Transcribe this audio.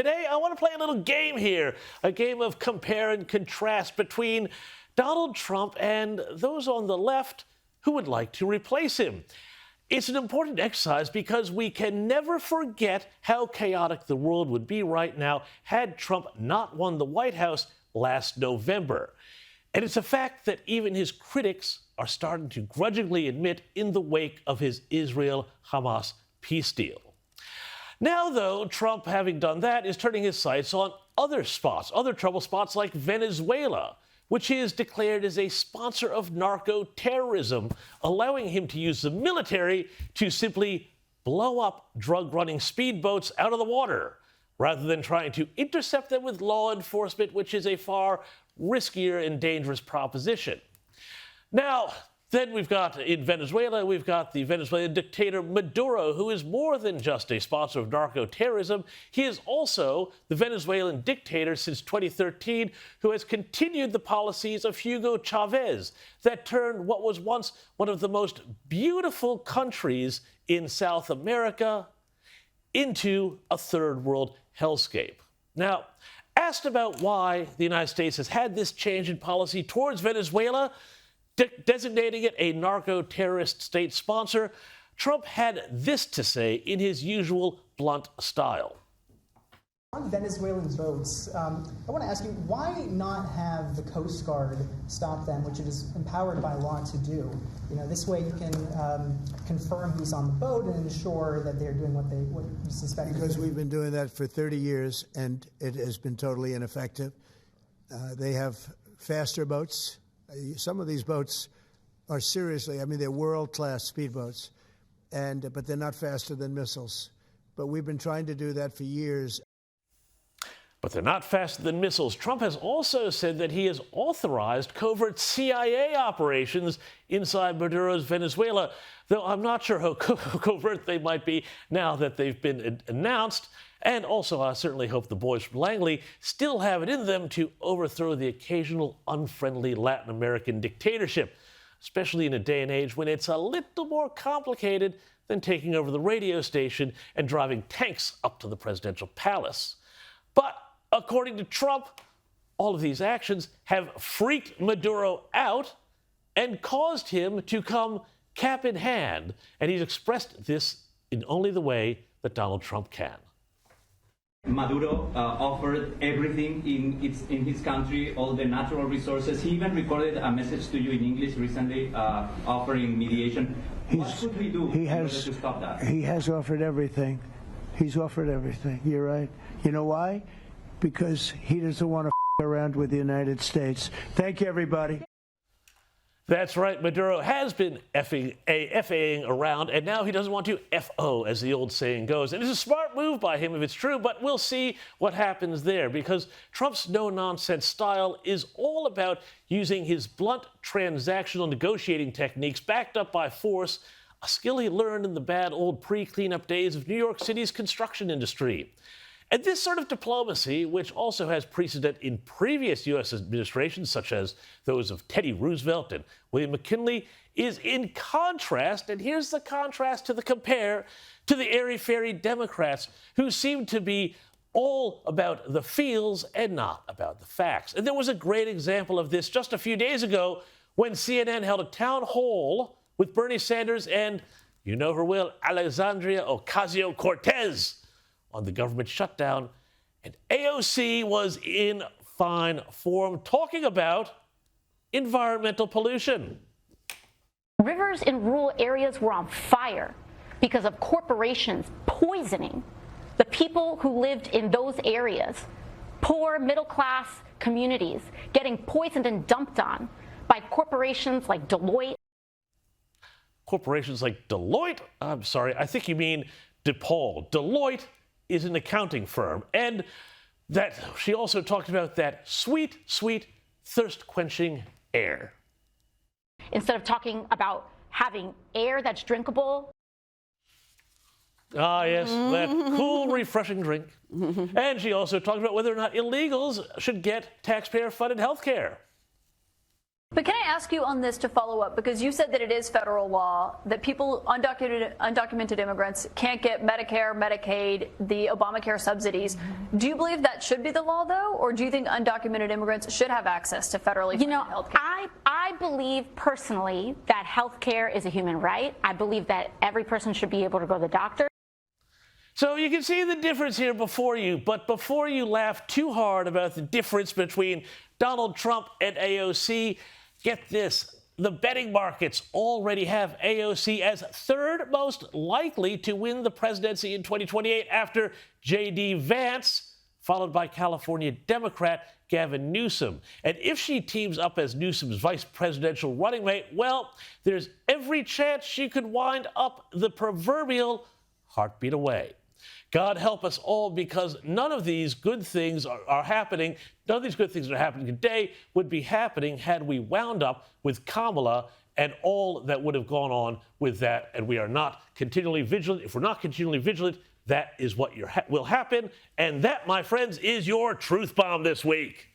Today, I want to play a little game here, a game of compare and contrast between Donald Trump and those on the left who would like to replace him. It's an important exercise because we can never forget how chaotic the world would be right now had Trump not won the White House last November. And it's a fact that even his critics are starting to grudgingly admit in the wake of his Israel-Hamas peace deal. Now, though, Trump, having done that, is turning his sights on other trouble spots like Venezuela, which he has declared as a sponsor of narco-terrorism, allowing him to use the military to simply blow up drug-running speedboats out of the water, rather than trying to intercept them with law enforcement, which is a far riskier and dangerous proposition. Now, then we've got, in Venezuela, we've got the Venezuelan dictator Maduro, who is more than just a sponsor of narco-terrorism. He is also the Venezuelan dictator since 2013 who has continued the policies of Hugo Chavez that turned what was once one of the most beautiful countries in South America into a third world hellscape. Now, asked about why the United States has had this change in policy towards Venezuela, designating it a narco-terrorist state sponsor, Trump had this to say in his usual blunt style. On Venezuelan boats, I want to ask you, why not have the Coast Guard stop them, which it is empowered by law to do? You know, this way you can confirm who's on the boat and ensure that they're doing what you suspect. Because we've been doing that for 30 years, and it has been totally ineffective. They have faster boats. Some of these boats are seriously, I mean, they're world-class speedboats, but they're not faster than missiles. But we've been trying to do that for years. But they're not faster than missiles. Trump has also said that he has authorized covert CIA operations inside Maduro's Venezuela, though I'm not sure how covert they might be now that they've been announced. And also, I certainly hope the boys from Langley still have it in them to overthrow the occasional unfriendly Latin American dictatorship, especially in a day and age when it's a little more complicated than taking over the radio station and driving tanks up to the presidential palace. But according to Trump, all of these actions have freaked Maduro out and caused him to come cap in hand. And he's expressed this in only the way that Donald Trump can. Maduro offered everything in his country, all the natural resources. He even recorded a message to you in English recently, offering mediation. What should we do in order to stop that? He has offered everything. He's offered everything. You're right. You know why? Because he doesn't want to around with the United States. Thank you, everybody. That's right. Maduro has been FAing around, and now he doesn't want to FO, as the old saying goes. And it's a smart move by him if it's true, but we'll see what happens there, because Trump's no-nonsense style is all about using his blunt transactional negotiating techniques backed up by force, a skill he learned in the bad old pre-cleanup days of New York City's construction industry. And this sort of diplomacy, which also has precedent in previous U.S. administrations, such as those of Teddy Roosevelt and William McKinley, is in contrast, and here's the contrast to the compare, to the airy-fairy Democrats, who seem to be all about the feels and not about the facts. And there was a great example of this just a few days ago when CNN held a town hall with Bernie Sanders and, you know her well, Alexandria Ocasio-Cortez on the government shutdown, and AOC was in fine form talking about environmental pollution. Rivers in rural areas were on fire because of corporations poisoning the people who lived in those areas. Poor middle-class communities getting poisoned and dumped on by corporations like Deloitte. Corporations like Deloitte? I'm sorry, I think you mean DePaul. Deloitte is an accounting firm, and that she also talked about that sweet, sweet, thirst-quenching air. Instead of talking about having air that's drinkable. Ah, yes, that cool, refreshing drink. And she also talked about whether or not illegals should get taxpayer-funded health care. But can I ask you on this to follow up? Because you said that it is federal law that people, undocumented immigrants, can't get Medicare, Medicaid, the Obamacare subsidies. Do you believe that should be the law, though? Or do you think undocumented immigrants should have access to federally funded health care? I believe personally that health care is a human right. I believe that every person should be able to go to the doctor. So you can see the difference here before you, but before you laugh too hard about the difference between Donald Trump and AOC, get this. The betting markets already have AOC as third most likely to win the presidency in 2028 after J.D. Vance, followed by California Democrat Gavin Newsom. And if she teams up as Newsom's vice presidential running mate, well, there's every chance she could wind up the proverbial heartbeat away. God help us all, because none of these good things are happening. None of these good things that are happening today would be happening had we wound up with Kamala and all that would have gone on with that. And we are not continually vigilant. If we're not continually vigilant, that is what will happen. And that, my friends, is your truth bomb this week.